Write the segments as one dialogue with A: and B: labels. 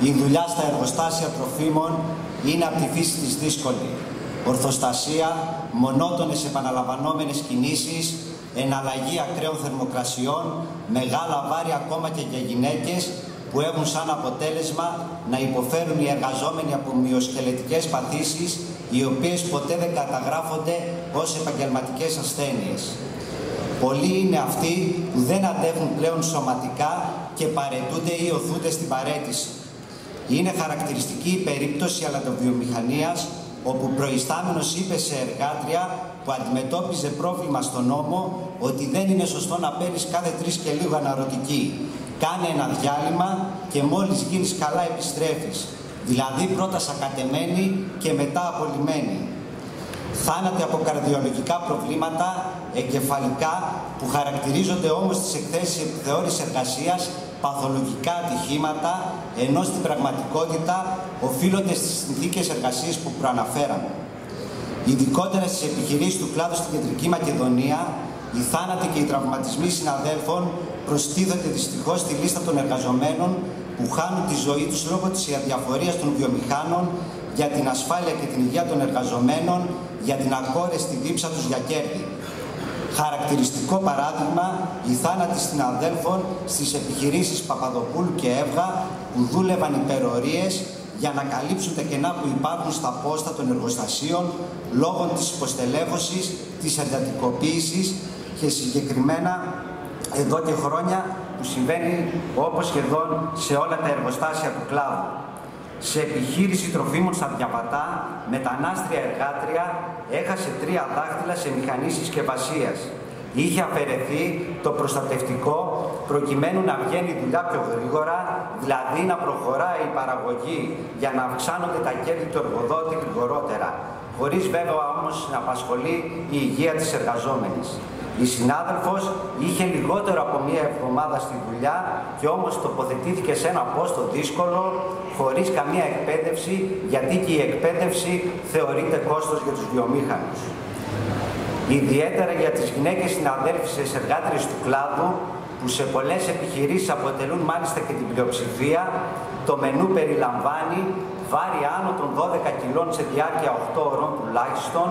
A: Η δουλειά στα εργοστάσια τροφίμων είναι από τη φύση της δύσκολη. Ορθοστασία, μονότονες επαναλαμβανόμενες κινήσεις, εναλλαγή ακραίων θερμοκρασιών, μεγάλα βάρη ακόμα και για γυναίκες που έχουν σαν αποτέλεσμα να υποφέρουν οι εργαζόμενοι από μυοσκελετικές παθήσεις, οι οποίες ποτέ δεν καταγράφονται ως επαγγελματικές ασθένειες. Πολλοί είναι αυτοί που δεν αντέχουν πλέον σωματικά και παραιτούνται ή οθούνται στην παραίτηση. Είναι χαρακτηριστική η περίπτωση αλατοβιομηχανίας, όπου προϊστάμενος είπε σε εργάτρια που αντιμετώπιζε πρόβλημα στον νόμο ότι δεν είναι σωστό να παίρνεις κάθε 3 και λίγο αναρωτική. Κάνε ένα διάλειμμα και μόλις γίνεις καλά επιστρέφεις. Δηλαδή πρώτα σακατεμένη και μετά απολυμένη. Θάνατοι από καρδιολογικά προβλήματα, εγκεφαλικά, που χαρακτηρίζονται όμως στις εκθέσεις επιθεώρησης εργασίας παθολογικά ατυχήματα, ενώ στην πραγματικότητα οφείλονται στις συνθήκες εργασίας που προαναφέραμε. Ειδικότερα στις επιχειρήσεις του κλάδου στην Κεντρική Μακεδονία, οι θάνατοι και οι τραυματισμοί συναδέλφων προστίθενται δυστυχώς στη λίστα των εργαζομένων που χάνουν τη ζωή τους λόγω της αδιαφορίας των βιομηχάνων για την ασφάλεια και την υγεία των εργαζομένων, για την ακόρεστη δίψα τους για κέρδη. Χαρακτηριστικό παράδειγμα, οι θάνατοι συναδέλφων στις επιχειρήσεις Παπαδοπούλου και Εύγα που δούλευαν υπερορίες για να καλύψουν τα κενά που υπάρχουν στα πόστα των εργοστασίων λόγω της υποστελέχωσης, της εντατικοποίησης και συγκεκριμένα εδώ και χρόνια που συμβαίνει όπως σχεδόν σε όλα τα εργοστάσια του κλάδου. Σε επιχείρηση τροφίμων στα Διαβατά, μετανάστρια εργάτρια έχασε 3 δάχτυλα σε μηχανή συσκευασίας. Είχε αφαιρεθεί το προστατευτικό προκειμένου να βγαίνει η δουλειά πιο γρήγορα, δηλαδή να προχωράει η παραγωγή για να αυξάνονται τα κέρδη του εργοδότη γρηγορότερα, χωρίς βέβαια όμως να απασχολεί η υγεία της εργαζόμενης. Η συνάδελφος είχε λιγότερο από 1 εβδομάδα στη δουλειά και όμως τοποθετήθηκε σε ένα πόστο δύσκολο, χωρίς καμία εκπαίδευση, γιατί και η εκπαίδευση θεωρείται κόστος για τους βιομήχανους. Ιδιαίτερα για τις γυναίκες συναδέλφισες εργάτριες του κλάδου, που σε πολλές επιχειρήσεις αποτελούν μάλιστα και την πλειοψηφία, το μενού περιλαμβάνει βάρη άνω των 12 κιλών σε διάρκεια 8 ώρων τουλάχιστον,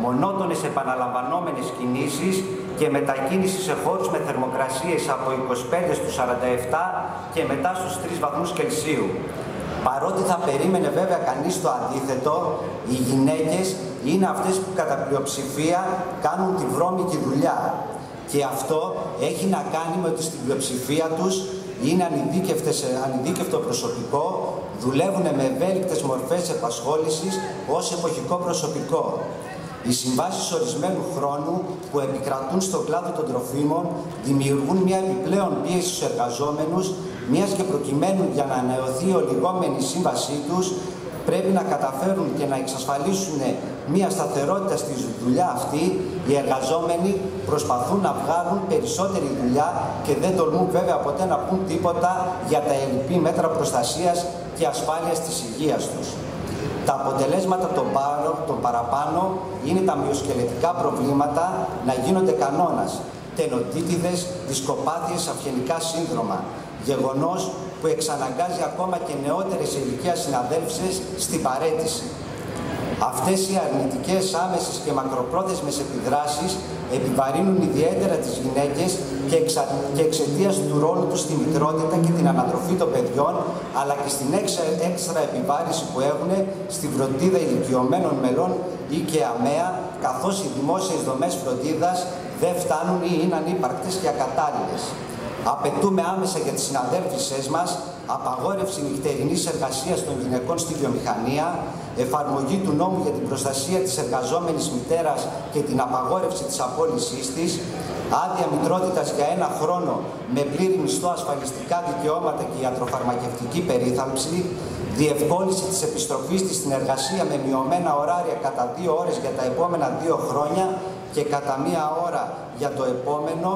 A: μονότονες επαναλαμβανόμενες κινήσεις και μετακίνηση σε χώρους με θερμοκρασίες από 25 στους 47 και μετά στους 3 βαθμούς Κελσίου. Παρότι θα περίμενε βέβαια κανείς το αντίθετο, οι γυναίκες είναι αυτές που κατά πλειοψηφία κάνουν τη βρώμικη δουλειά. Και αυτό έχει να κάνει με ότι στην πλειοψηφία τους είναι ανειδίκευτο προσωπικό, δουλεύουν με ευέλικτες μορφές επασχόλησης ως εποχικό προσωπικό. Οι συμβάσεις ορισμένου χρόνου που επικρατούν στον κλάδο των τροφίμων δημιουργούν μια επιπλέον πίεση στους εργαζόμενους, μιας και προκειμένου για να ανανεωθεί η ολιγόμενη σύμβασή τους, πρέπει να καταφέρουν και να εξασφαλίσουν μια σταθερότητα στη δουλειά αυτή. Οι εργαζόμενοι προσπαθούν να βγάλουν περισσότερη δουλειά και δεν τολμούν βέβαια ποτέ να πούν τίποτα για τα ελλειπή μέτρα προστασίας και ασφάλειας της υγείας τους. Τα αποτελέσματα των παραπάνω είναι τα μυοσκελετικά προβλήματα να γίνονται κανόνας, τενοτίτιδες, δισκοπάθειες, αυγενικά σύνδρομα, γεγονός που εξαναγκάζει ακόμα και νεότερες σε ηλικία συναδέλφισες στην παραίτηση. Αυτές οι αρνητικές, άμεσες και μακροπρόθεσμες επιδράσεις επιβαρύνουν ιδιαίτερα τις γυναίκες και εξαιτίας του ρόλου τους στη μητρότητα και την ανατροφή των παιδιών, αλλά και στην έξτρα επιβάρηση που έχουν στη φροντίδα ηλικιωμένων μελών ή και αμαία, καθώς οι δημόσιες δομές φροντίδας δεν φτάνουν ή είναι ανύπαρκτες και ακατάλληλες. Απαιτούμε άμεσα για τις συναδέλφισές μας απαγόρευση νυχτερινής εργασίας των γυναικών στη βιομηχανία, εφαρμογή του νόμου για την προστασία της εργαζόμενης μητέρας και την απαγόρευση της απόλυσής της, άδεια μητρότητας για 1 χρόνο με πλήρη μισθό, ασφαλιστικά δικαιώματα και ιατροφαρμακευτική περίθαλψη, διευκόλυνση της επιστροφής της στην εργασία με μειωμένα ωράρια κατά 2 ώρες για τα επόμενα 2 χρόνια και κατά 1 ώρα για το επόμενο,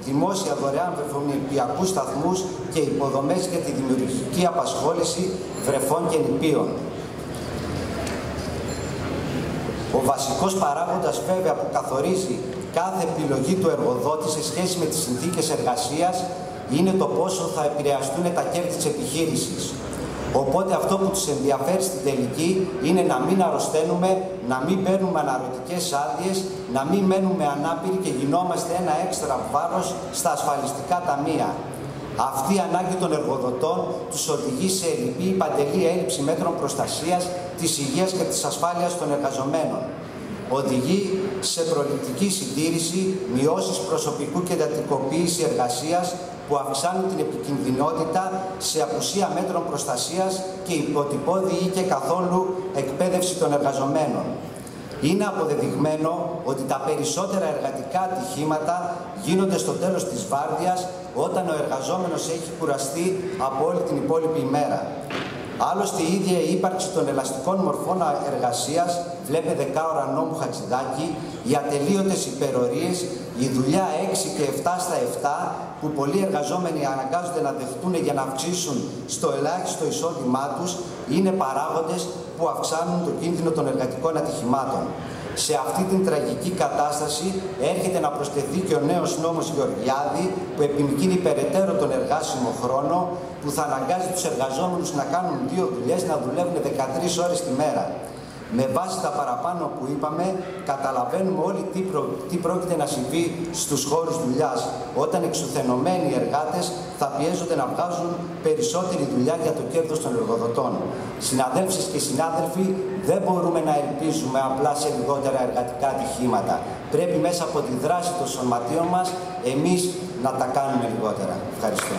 A: δημόσια δωρεάν βρεφονιπιακούς σταθμούς και υποδομές για τη δημιουργική απασχόληση βρεφών και νηπίων. Ο βασικός παράγοντας βέβαια που καθορίζει κάθε επιλογή του εργοδότη σε σχέση με τις συνθήκες εργασίας είναι το πόσο θα επηρεαστούν τα κέρδη της επιχείρησης. Οπότε αυτό που τους ενδιαφέρει στην τελική είναι να μην αρρωσταίνουμε, να μην παίρνουμε αναρρωτικές άδειες, να μην μένουμε ανάπηροι και γινόμαστε ένα έξτρα βάρος στα ασφαλιστικά ταμεία. Αυτή η ανάγκη των εργοδοτών τους οδηγεί σε ελλειπή ή παντελή έλλειψη μέτρων προστασίας της υγείας και της ασφάλειας των εργαζομένων. Οδηγεί σε προληπτική συντήρηση, μειώσεις προσωπικού και εντατικοποίηση εργασίας που αυξάνουν την επικινδυνότητα σε απουσία μέτρων προστασίας και υποτυπώδη ή και καθόλου εκπαίδευση των εργαζομένων. Είναι αποδεδειγμένο ότι τα περισσότερα εργατικά ατυχήματα γίνονται στο τέλος της βάρδιας, όταν ο εργαζόμενος έχει κουραστεί από όλη την υπόλοιπη ημέρα. Άλλωστε, η ίδια η ύπαρξη των ελαστικών μορφών εργασίας, βλέπε 10ωρα νόμου Χατζηδάκη, οι ατελείωτες υπερορίες, η δουλειά 6 και 7 στα 7, που πολλοί εργαζόμενοι αναγκάζονται να δεχτούν για να αυξήσουν στο ελάχιστο εισόδημά τους, είναι παράγοντες που αυξάνουν το κίνδυνο των εργατικών ατυχημάτων. Σε αυτή την τραγική κατάσταση έρχεται να προσθεθεί και ο νέος νόμος Γεωργιάδη, που επιμικρύνει περαιτέρω τον εργάσιμο χρόνο, που θα αναγκάζει τους εργαζόμενους να κάνουν 2 δουλειές, να δουλεύουν 13 ώρες τη μέρα. Με βάση τα παραπάνω που είπαμε, καταλαβαίνουμε όλοι τι πρόκειται να συμβεί στους χώρους δουλειάς, όταν εξουθενωμένοι εργάτες θα πιέζονται να βγάζουν περισσότερη δουλειά για το κέρδος των εργοδοτών. Συναδέλφοι και συνάδελφοι, δεν μπορούμε να ελπίζουμε απλά σε λιγότερα εργατικά ατυχήματα. Πρέπει μέσα από τη δράση των σωματείων μας εμείς να τα κάνουμε λιγότερα. Ευχαριστώ.